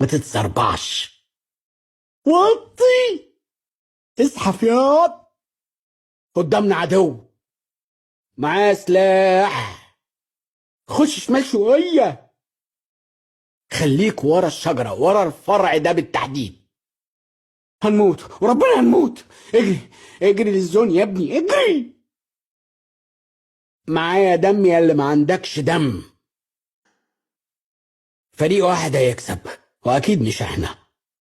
ما تتسربعش. وطي. اسحف ياض. قدامنا عدو معاه سلاح. خش شمال شوية. خليك ورا الشجرة، ورا الفرع ده بالتحديد. هنموت وربنا هنموت. اجري اجري للزون يا ابني، اجري. معايا دم يا اللي ما عندكش دم. فريق واحد هيكسب، واكيد مش احنا.